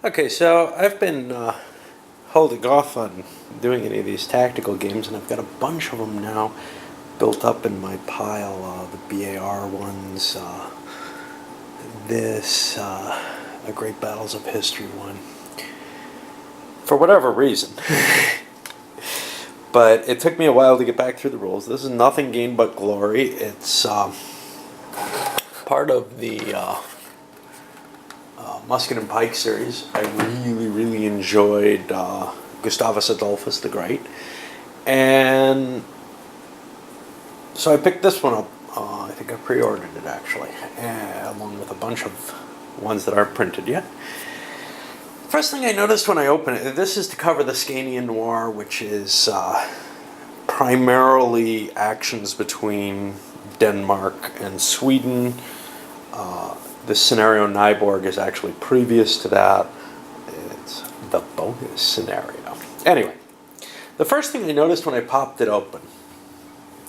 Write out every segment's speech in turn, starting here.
Okay, so I've been holding off on doing any of these tactical games, and I've got a bunch of them now built up in my pile. The BAR ones, a Great Battles of History one. For whatever reason. But it took me a while to get back through the rules. This is Nothing Gained But Glory. It's part of the Musket and Pike series. I really enjoyed Gustavus Adolphus the Great. And so I picked this one up. I think I pre-ordered it actually, along with a bunch of ones that aren't printed yet. First thing I noticed when I opened it, this is to cover the Scandinavian Noir, which is primarily actions between Denmark and Sweden. The scenario Nyborg is actually previous to that. It's the bonus scenario. Anyway, the first thing I noticed when I popped it open,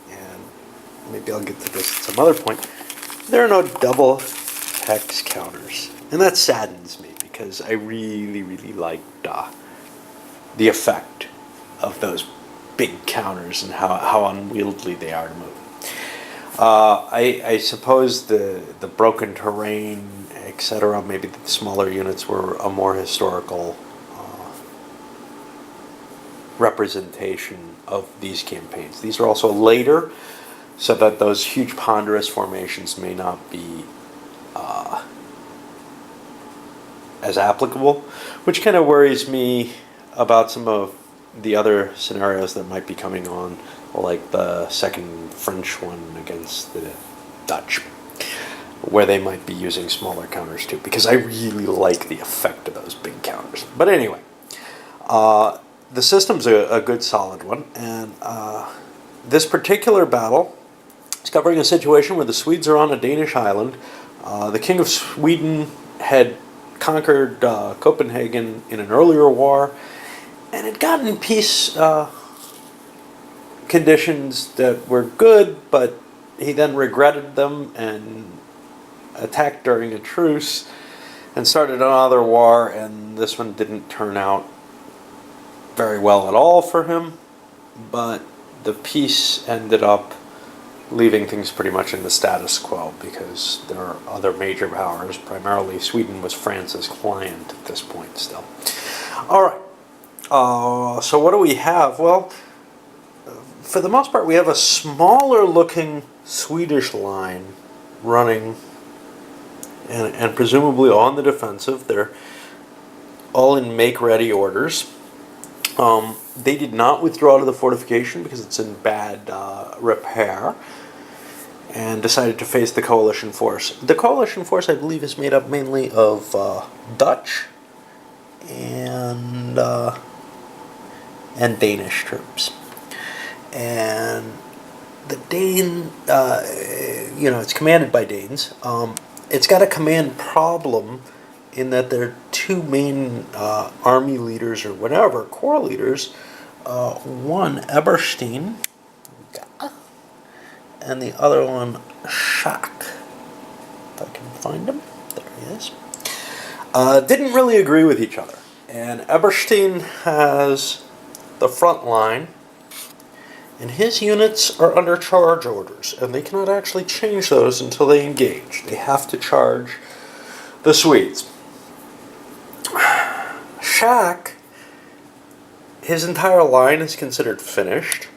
and maybe I'll get to this at some other point, there are no double hex counters. And that saddens me because I really liked the effect of those big counters and how unwieldy they are to move. I suppose the broken terrain, etc., maybe the smaller units were a more historical representation of these campaigns. These are also later, so that those huge ponderous formations may not be as applicable, which kind of worries me about some of the other scenarios that might be coming on, like the second French one against the Dutch, where they might be using smaller counters too, because I really like the effect of those big counters. But anyway, the system's a good solid one, and this particular battle is covering a situation where the Swedes are on a Danish island. The King of Sweden had conquered Copenhagen in an earlier war, and had gotten peace conditions that were good, but he then regretted them and attacked during a truce and started another war, and this one didn't turn out very well at all for him, but the peace ended up leaving things pretty much in the status quo because there are other major powers. Primarily Sweden was France's client at this point still. Alright, so what do we have? Well, for the most part we have a smaller looking Swedish line running and presumably on the defensive. They're all in make-ready orders. They did not withdraw to the fortification because it's in bad repair, and decided to face the coalition force. The coalition force, I believe, is made up mainly of Dutch and Danish troops. And the Dane, it's commanded by Danes. It's got a command problem in that there are two main army leaders or whatever, corps leaders. One, Eberstein, and the other one, Schack. If I can find him. There he is. Didn't really agree with each other. And Eberstein has the front line, and his units are under charge orders, and they cannot actually change those until they engage. They have to charge the Swedes. Schack, his entire line is considered finished,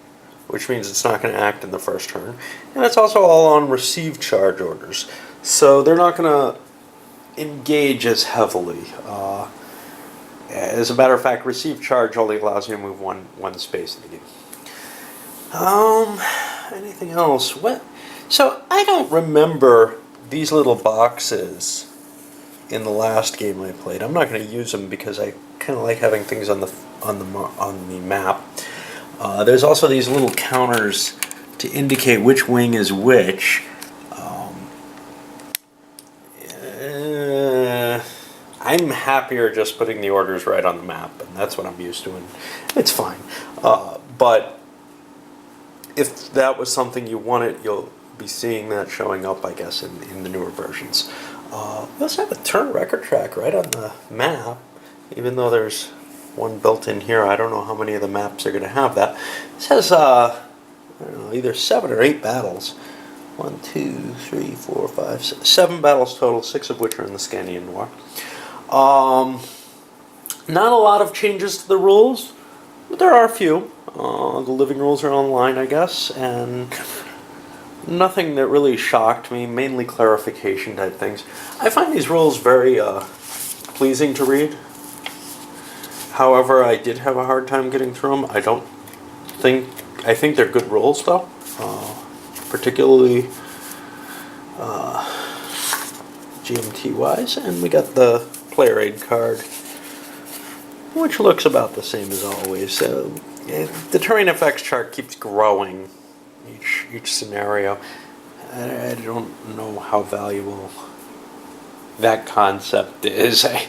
which means it's not going to act in the first turn, and it's also all on received charge orders, so they're not going to engage as heavily. As a matter of fact, received charge only allows you to move one space in the game. Anything else? What? So I don't remember these little boxes in the last game I played. I'm not going to use them because I kind of like having things on the map. There's also these little counters to indicate which wing is which. I'm happier just putting the orders right on the map, and that's what I'm used to, and it's fine. But if that was something you wanted, you'll be seeing that showing up, I guess, in the newer versions. We also have a turn record track right on the map. even though there's one built in here. I don't know how many of the maps are going to have that. This has, I don't know, either 7 or 8 battles. 1, 2, 3, 4, 5, 6, 7 battles total, 6 of which are in the Scandinavian War. Not a lot of changes to the rules, but there are a few. The living rules are online, I guess, and nothing that really shocked me, mainly clarification type things. I find these rules very pleasing to read. However, I did have a hard time getting through them. I think they're good rules though, particularly GMT wise. And we got the player aid card, which looks about the same as always. So the terrain effects chart keeps growing each scenario. I don't know how valuable that concept is. I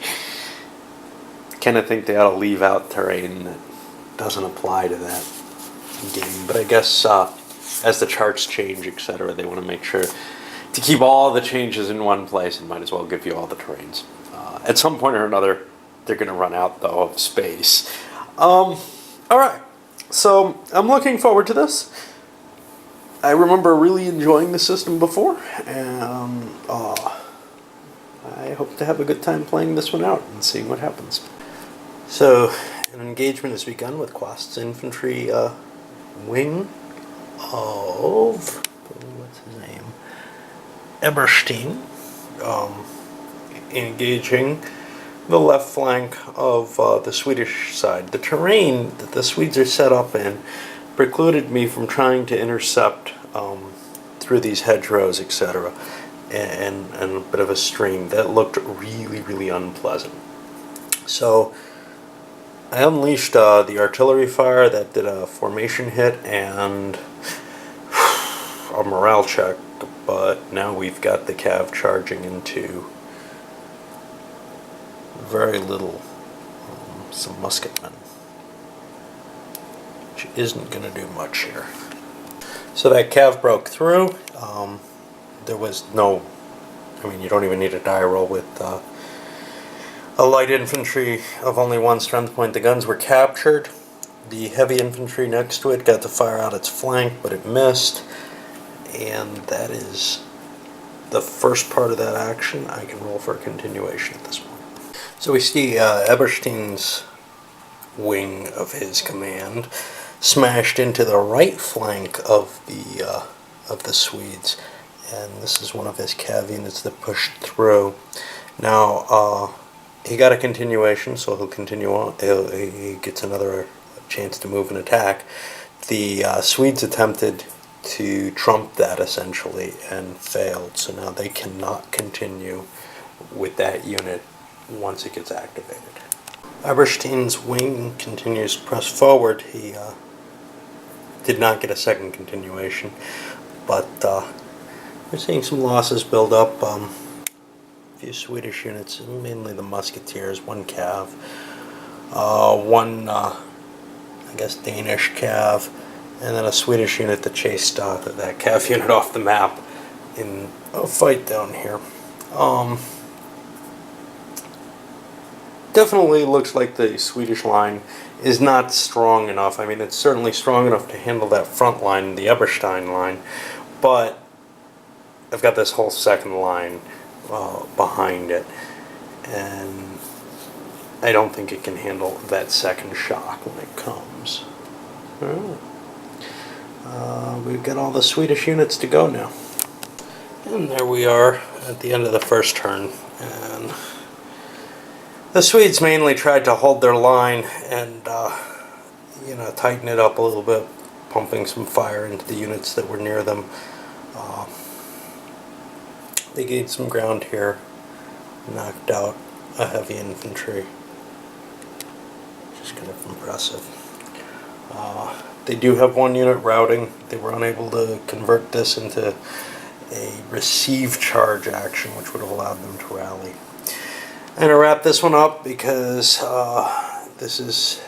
kind of think they ought to leave out terrain that doesn't apply to that game. But I guess as the charts change, etc., they want to make sure to keep all the changes in one place and might as well give you all the terrains. At some point or another, they're going to run out, though, of space. All right, so I'm looking forward to this. I remember really enjoying the system before, and I hope to have a good time playing this one out and seeing what happens. So, an engagement has begun with Quast's infantry wing of, what's his name, Eberstein, engaging the left flank of the Swedish side. The terrain that the Swedes are set up in precluded me from trying to intercept through these hedgerows, etc., and a bit of a stream. That looked really, really unpleasant. So I unleashed the artillery fire that did a formation hit and a morale check, but now we've got the cav charging into very little, some musketmen, which isn't going to do much here. So that cav broke through. There was no, I mean, you don't even need a die roll with a light infantry of only 1 strength point. The guns were captured. The heavy infantry next to it got to fire out its flank, but it missed. And that is the first part of that action. I can roll for a continuation at this point. So we see Eberstein's wing of his command smashed into the right flank of the Swedes, and this is one of his cav units that pushed through. Now he got a continuation, so he'll continue on. He gets another chance to move and attack. The Swedes attempted to trump that essentially and failed, so now they cannot continue with that unit once it gets activated. Eberstein's wing continues to press forward. He did not get a second continuation, but we're seeing some losses build up. A few Swedish units, mainly the musketeers, 1 cav, 1 I guess Danish cav, and then a Swedish unit that chased that cav unit off the map in a fight down here. Definitely looks like the Swedish line is not strong enough. I mean, it's certainly strong enough to handle that front line, the Eberstein line, but I've got this whole second line behind it, and I don't think it can handle that second shock when it comes. We've got all the Swedish units to go now. And there we are at the end of the first turn, and the Swedes mainly tried to hold their line and tighten it up a little bit, pumping some fire into the units that were near them. They gained some ground here, knocked out a heavy infantry, which is kind of impressive. They do have 1 unit routing. They were unable to convert this into a receive charge action, which would have allowed them to rally. I'm going to wrap this one up because this is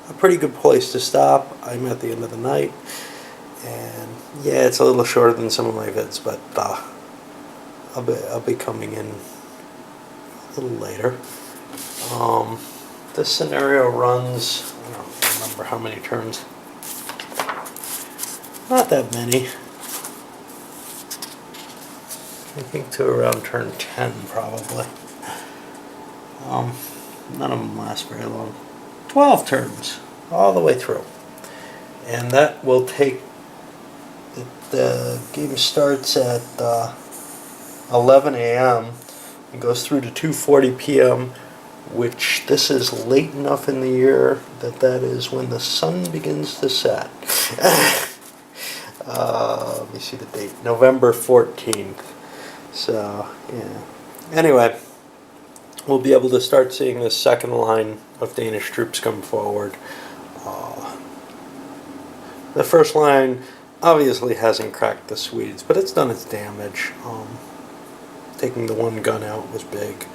a pretty good place to stop. I'm at the end of the night, and yeah, it's a little shorter than some of my vids, but I'll be coming in a little later. This scenario runs, I don't remember how many turns. Not that many. I think to around turn 10 probably. None of them last very long. 12 turns all the way through. And that will take, the game starts at 11 a.m. and goes through to 2:40 p.m., which this is late enough in the year that is when the sun begins to set. Let me see the date, November 14th. So, yeah. Anyway, we'll be able to start seeing this second line of Danish troops come forward. The first line obviously hasn't cracked the Swedes, but it's done its damage. Taking the one gun out was big.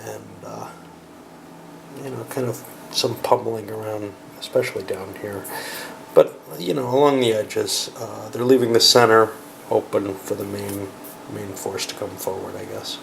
And, kind of some pummeling around, especially down here. But, along the edges, they're leaving the center open for the main force to come forward, I guess.